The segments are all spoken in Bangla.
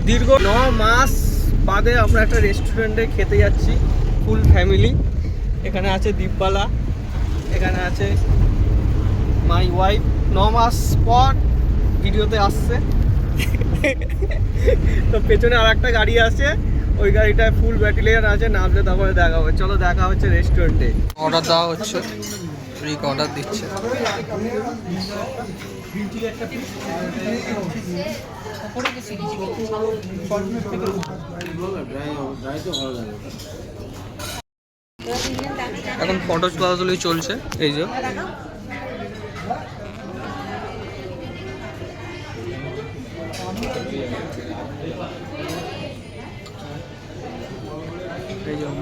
দীর্ঘ 9 মাস বাদে আমরা একটা রেস্টুরেন্টে খেতে যাচ্ছি ফুল ফ্যামিলি। এখানে আছে দীপবালা, এখানে আছে মাই ওয়াইফ। 9 মাস পর ভিডিওতে আসছে। তো পেছনে আর একটা গাড়ি আছে, ওই গাড়িটায় ফুল ব্যাটালিয়ন আছে, নামলে তারপরে দেখা হবে। চলো দেখা হচ্ছে রেস্টুরেন্টে। অর্ডার দেওয়া হচ্ছে, রিক অর্ডার দিচ্ছে। এখন ফটো তোলাতুলি চলছে। এই যে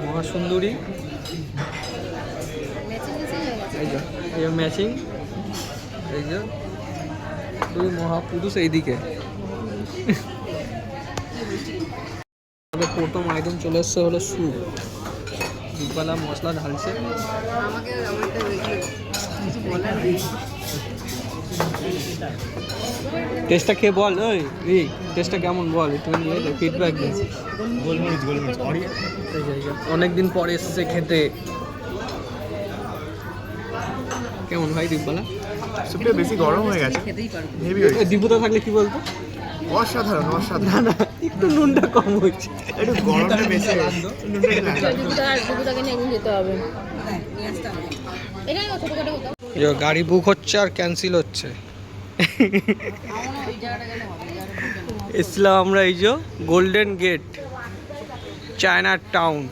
মহাসুন্দরী, এই যে ম্যাচিং, এই যে দুই মহাপুরুষ এইদিকে। প্রথম আইটেম চলে এসছে হলো স্যুপ। দুবেলা মশলা ঢালছে। টেস্টটা খেয়ে বল, ওই টেস্টটা কেমন বল, একটু ফিডব্যাক দে। গোলমরিচ অনেকদিন পরে এসেছে খেতে। কেমন ভাই দীপবালা? সুপটা বেশি গরম হয়ে গেছে, হেভি হয়েছে। দীপুদা থাকলে কি বলতো? অসাধারণ অসাধারণ। না একটু নুনটা কম হচ্ছে, একটু গরমটা বেশি। গাড়ি বুক হচ্ছে আর ক্যান্সেল হচ্ছে। এসছিলাম আমরা এই যে গোল্ডেন গেট, চায়না টাউন।